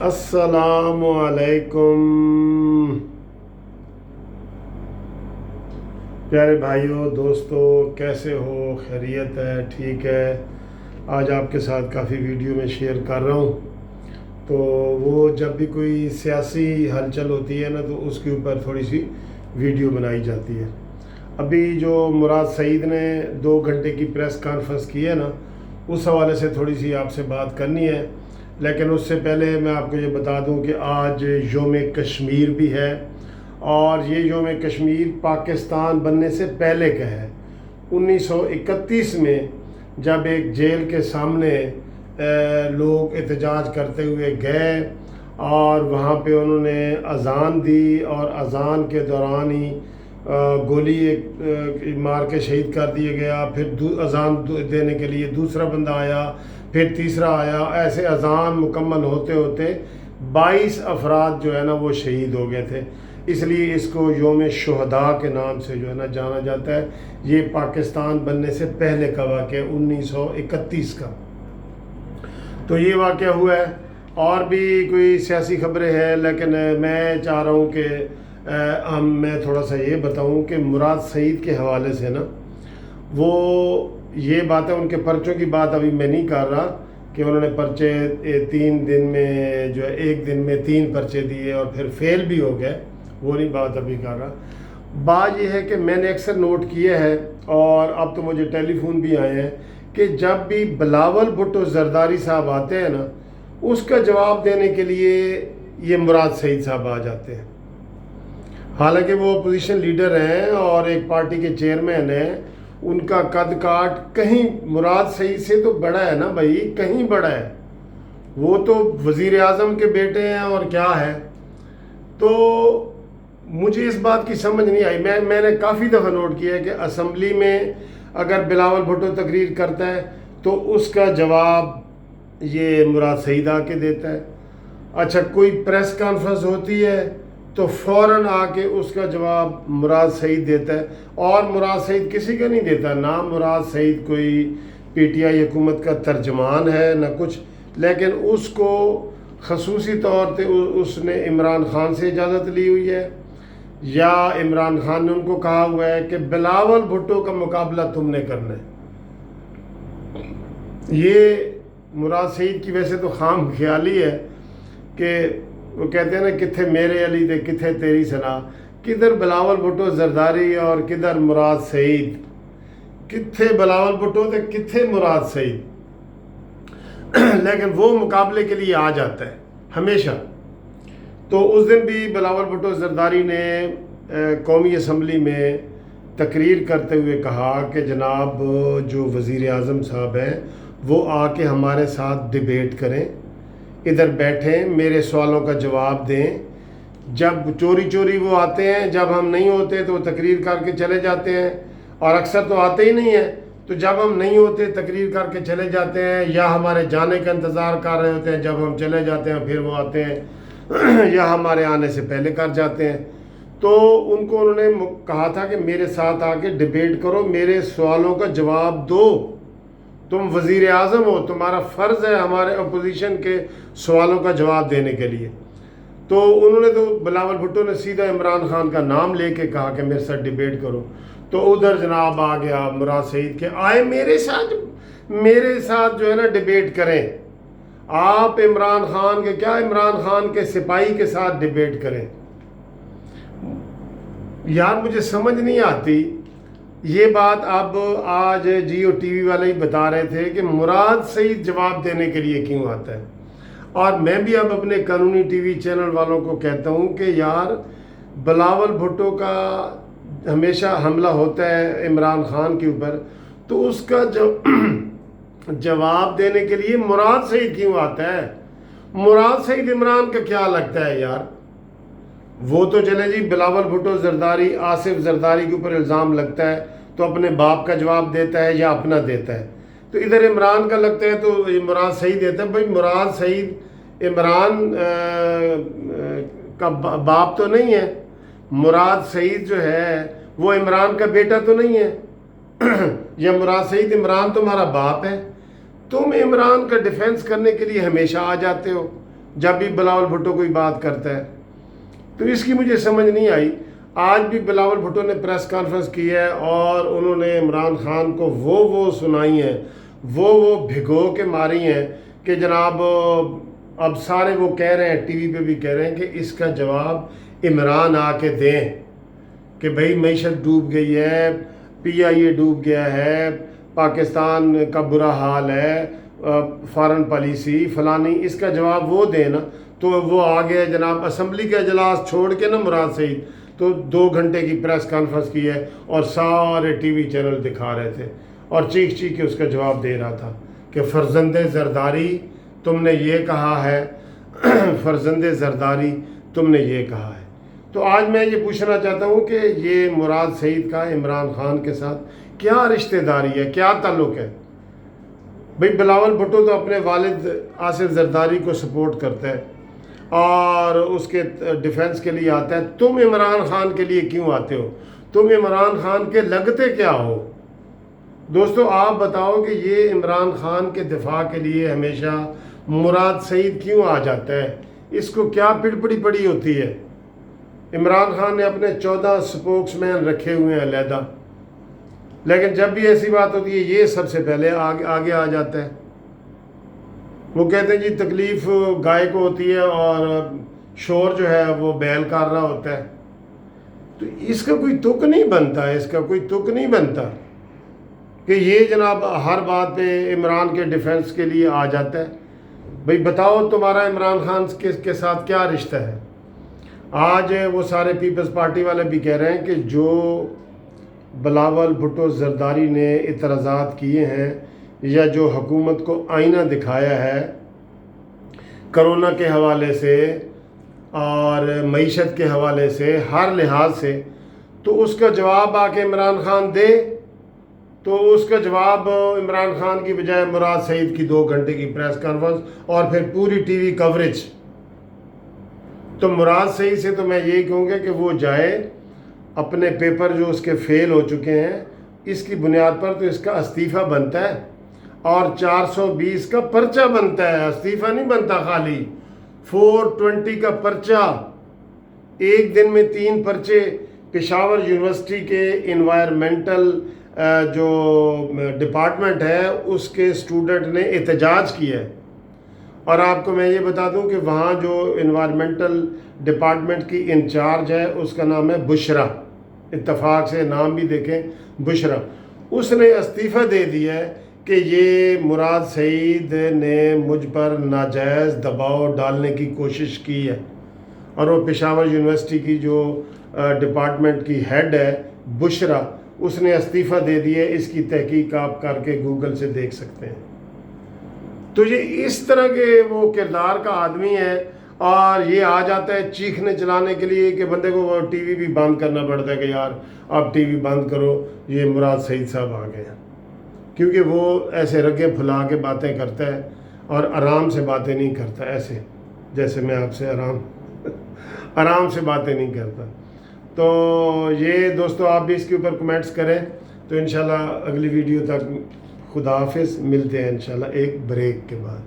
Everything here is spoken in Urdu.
السلام علیکم پیارے بھائیوں دوستو، کیسے ہو؟ خیریت ہے؟ ٹھیک ہے؟ آج آپ کے ساتھ کافی ویڈیو میں شیئر کر رہا ہوں۔ تو وہ جب بھی کوئی سیاسی ہلچل ہوتی ہے نا تو اس کے اوپر تھوڑی سی ویڈیو بنائی جاتی ہے۔ ابھی جو مراد سعید نے 2 گھنٹے کی پریس کانفرنس کی ہے نا، اس حوالے سے تھوڑی سی آپ سے بات کرنی ہے، لیکن اس سے پہلے میں آپ کو یہ بتا دوں کہ آج یوم کشمیر بھی ہے، اور یہ یوم کشمیر پاکستان بننے سے پہلے کا ہے۔ 1931 میں جب ایک جیل کے سامنے لوگ احتجاج کرتے ہوئے گئے اور وہاں پہ انہوں نے اذان دی، اور اذان کے دوران ہی گولی مار کے شہید کر دیا گیا۔ پھر اذان دینے کے لیے دوسرا بندہ آیا، پھر تیسرا آیا، ایسے اذان مکمل ہوتے ہوتے 22 افراد جو ہے نا وہ شہید ہو گئے تھے۔ اس لیے اس کو یوم شہداء کے نام سے جو ہے نا جانا جاتا ہے۔ یہ پاکستان بننے سے پہلے کا واقعہ 1931 کا۔ تو یہ واقعہ ہوا ہے، اور بھی کوئی سیاسی خبریں ہیں، لیکن میں چاہ رہا ہوں کہ میں تھوڑا سا یہ بتاؤں کہ مراد سعید کے حوالے سے نا وہ یہ باتیں، ان کے پرچوں کی بات ابھی میں نہیں کر رہا کہ انہوں نے پرچے 3 دن میں جو ہے 1 دن میں 3 پرچے دیے اور پھر فیل بھی ہو گئے، وہ نہیں بات ابھی کر رہا۔ بات یہ ہے کہ میں نے اکثر نوٹ کیا ہے، اور اب تو مجھے ٹیلی فون بھی آئے ہیں، کہ جب بھی بلاول بھٹو زرداری صاحب آتے ہیں نا، اس کا جواب دینے کے لیے یہ مراد سعید صاحب آ جاتے ہیں۔ حالانکہ وہ اپوزیشن لیڈر ہیں اور ایک پارٹی کے چیئرمین ہیں، ان کا قد کاٹ کہیں مراد سعید سے تو بڑا ہے نا بھائی، کہیں بڑا ہے۔ وہ تو وزیر اعظم کے بیٹے ہیں اور کیا ہے۔ تو مجھے اس بات کی سمجھ نہیں آئی۔ میں نے کافی دفعہ نوٹ کیا ہے کہ اسمبلی میں اگر بلاول بھٹو تقریر کرتا ہے تو اس کا جواب یہ مراد سعید آ کے دیتا ہے۔ اچھا، کوئی پریس کانفرنس ہوتی ہے تو فوراً آ کے اس کا جواب مراد سعید دیتا ہے، اور مراد سعید کسی کا نہیں دیتا۔ نہ مراد سعید کوئی پی ٹی آئی حکومت کا ترجمان ہے نہ کچھ، لیکن اس کو خصوصی طور پہ اس نے عمران خان سے اجازت لی ہوئی ہے، یا عمران خان نے ان کو کہا ہوا ہے کہ بلاول بھٹو کا مقابلہ تم نے کرنا ہے۔ یہ مراد سعید کی ویسے تو خام خیالی ہے کہ وہ کہتے ہیں نا، کتھے میرے علی دے کتھے تیری سنا، کدھر بلاول بھٹو زرداری اور کدھر مراد سعید، کتھے بلاول بھٹو تے کتھے مراد سعید۔ لیکن وہ مقابلے کے لیے آ جاتا ہے ہمیشہ۔ تو اس دن بھی بلاول بھٹو زرداری نے قومی اسمبلی میں تقریر کرتے ہوئے کہا کہ جناب جو وزیر اعظم صاحب ہیں وہ آ کے ہمارے ساتھ ڈیبیٹ کریں، ادھر بیٹھیں، میرے سوالوں کا جواب دیں۔ جب چوری چوری وہ آتے ہیں، جب ہم نہیں ہوتے تو وہ تقریر کر کے چلے جاتے ہیں، اور اکثر تو آتے ہی نہیں ہیں۔ تو جب ہم نہیں ہوتے تقریر کر کے چلے جاتے ہیں، یا ہمارے جانے کا انتظار کر رہے ہوتے ہیں، جب ہم چلے جاتے ہیں پھر وہ آتے ہیں، یا ہمارے آنے سے پہلے کر جاتے ہیں۔ تو ان کو انہوں نے کہا تھا کہ میرے ساتھ آ کے ڈیبیٹ کرو، میرے سوالوں کا جواب دو، تم وزیر اعظم ہو، تمہارا فرض ہے ہمارے اپوزیشن کے سوالوں کا جواب دینے کے لیے۔ تو انہوں نے تو بلاول بھٹو نے سیدھا عمران خان کا نام لے کے کہا کہ میرے ساتھ ڈیبیٹ کرو۔ تو ادھر جناب آ گیا مراد سعید کے آئے میرے ساتھ جو ہے نا ڈیبیٹ کریں۔ آپ عمران خان کے کیا، عمران خان کے سپاہی کے ساتھ ڈیبیٹ کریں۔ یار مجھے سمجھ نہیں آتی یہ بات۔ اب آج جیو ٹی وی والے ہی بتا رہے تھے کہ مراد سعید جواب دینے کے لیے کیوں آتا ہے، اور میں بھی اب اپنے قانونی ٹی وی چینل والوں کو کہتا ہوں کہ یار بلاول بھٹو کا ہمیشہ حملہ ہوتا ہے عمران خان کے اوپر، تو اس کا جواب دینے کے لیے مراد سعید کیوں آتا ہے؟ مراد سعید عمران کا کیا لگتا ہے یار؟ وہ تو چلے جی، بلاول بھٹو زرداری، آصف زرداری کے اوپر الزام لگتا ہے تو اپنے باپ کا جواب دیتا ہے یا اپنا دیتا ہے۔ تو ادھر عمران کا لگتا ہے تو مراد سعید دیتا ہے۔ بھائی مراد سعید عمران کا باپ تو نہیں ہے، مراد سعید جو ہے وہ عمران کا بیٹا تو نہیں ہے، یا مراد سعید عمران تمہارا باپ ہے۔ تم عمران کا ڈیفینس کرنے کے لیے ہمیشہ آ جاتے ہو، جب بھی بلاول بھٹو کوئی بات کرتا ہے. تو اس کی مجھے سمجھ نہیں آئی. آج بھی بلاول بھٹو نے پریس کانفرنس کی ہے اور انہوں نے عمران خان کو وہ سنائی ہیں, وہ بھگو کے ماری ہیں کہ جناب اب سارے وہ کہہ رہے ہیں, ٹی وی پہ بھی کہہ رہے ہیں کہ اس کا جواب عمران آ کے دیں کہ بھئی معیشت ڈوب گئی ہے, پی آئی اے ڈوب گیا ہے, پاکستان کا برا حال ہے, فارن پالیسی فلانی, اس کا جواب وہ دیں نا. تو وہ آگے جناب اسمبلی کا اجلاس چھوڑ کے نا مراد سعید تو 2 گھنٹے کی پریس کانفرنس کی ہے اور سارے ٹی وی چینل دکھا رہے تھے اور چیخ کے اس کا جواب دے رہا تھا کہ فرزند زرداری تم نے یہ کہا ہے, فرزند زرداری تم نے یہ کہا ہے. تو آج میں یہ پوچھنا چاہتا ہوں کہ یہ مراد سعید کا عمران خان کے ساتھ کیا رشتہ داری ہے, کیا تعلق ہے؟ بھئی بلاول بھٹو تو اپنے والد آصف زرداری کو سپورٹ کرتا ہے اور اس کے ڈیفنس کے لیے آتا ہے. تم عمران خان کے لیے کیوں آتے ہو؟ تم عمران خان کے لگتے کیا ہو؟ دوستو آپ بتاؤ کہ یہ عمران خان کے دفاع کے لیے ہمیشہ مراد سعید کیوں آ جاتا ہے؟ اس کو کیا پڑپڑی پڑی ہوتی ہے؟ عمران خان نے اپنے 14 سپوکس مین رکھے ہوئے ہیں علیحدہ, لیکن جب بھی ایسی بات ہوتی ہے یہ سب سے پہلے آگے آ جاتا ہے. وہ کہتے ہیں جی تکلیف گائے کو ہوتی ہے اور شور جو ہے وہ بیل کر رہا ہوتا ہے. تو اس کا کوئی تک نہیں بنتا ہے, اس کا کوئی تک نہیں بنتا کہ یہ جناب ہر بات پہ عمران کے ڈیفنس کے لیے آ جاتا ہے. بھئی بتاؤ تمہارا عمران خان کے ساتھ کیا رشتہ ہے؟ آج وہ سارے پیپلز پارٹی والے بھی کہہ رہے ہیں کہ جو بلاول بھٹو زرداری نے اعتراضات کیے ہیں یا جو حکومت کو آئینہ دکھایا ہے کرونا کے حوالے سے اور معیشت کے حوالے سے, ہر لحاظ سے, تو اس کا جواب آ کے عمران خان دے. تو اس کا جواب عمران خان کی بجائے مراد سعید کی 2 گھنٹے کی پریس کانفرنس اور پھر پوری ٹی وی کوریج. تو مراد سعید سے تو میں یہی کہوں گا کہ وہ جائے, اپنے پیپر جو اس کے فیل ہو چکے ہیں اس کی بنیاد پر تو اس کا استعفیٰ بنتا ہے اور 420 کا پرچہ بنتا ہے, استعفیٰ نہیں بنتا خالی. 420 کا پرچہ, ایک دن میں 3 پرچے. پشاور یونیورسٹی کے انوائرمنٹل جو ڈپارٹمنٹ ہے اس کے اسٹوڈنٹ نے احتجاج کیا ہے. اور آپ کو میں یہ بتا دوں کہ وہاں جو انوائرمنٹل ڈپارٹمنٹ کی انچارج ہے اس کا نام ہے بشرا, اتفاق سے نام بھی دیکھیں بشرا. اس نے استعفیٰ دے دیا ہے کہ یہ مراد سعید نے مجھ پر ناجائز دباؤ ڈالنے کی کوشش کی ہے. اور وہ پشاور یونیورسٹی کی جو ڈپارٹمنٹ کی ہیڈ ہے بشرا, اس نے استعفیٰ دے دیا ہے. اس کی تحقیق آپ کر کے گوگل سے دیکھ سکتے ہیں. تو یہ اس طرح کے وہ کردار کا آدمی ہے اور یہ آ جاتا ہے چیخنے چلانے کے لیے کہ بندے کو ٹی وی بھی بند کرنا پڑتا ہے کہ یار آپ ٹی وی بند کرو, یہ مراد سعید صاحب آ گئے ہیں. کیونکہ وہ ایسے رگیں پھلا کے باتیں کرتا ہے اور آرام سے باتیں نہیں کرتا, ایسے جیسے میں آپ سے آرام سے باتیں نہیں کرتا. تو یہ دوستو آپ بھی اس کے اوپر کمنٹس کریں. تو انشاءاللہ اگلی ویڈیو تک خدا حافظ, ملتے ہیں انشاءاللہ ایک بریک کے بعد.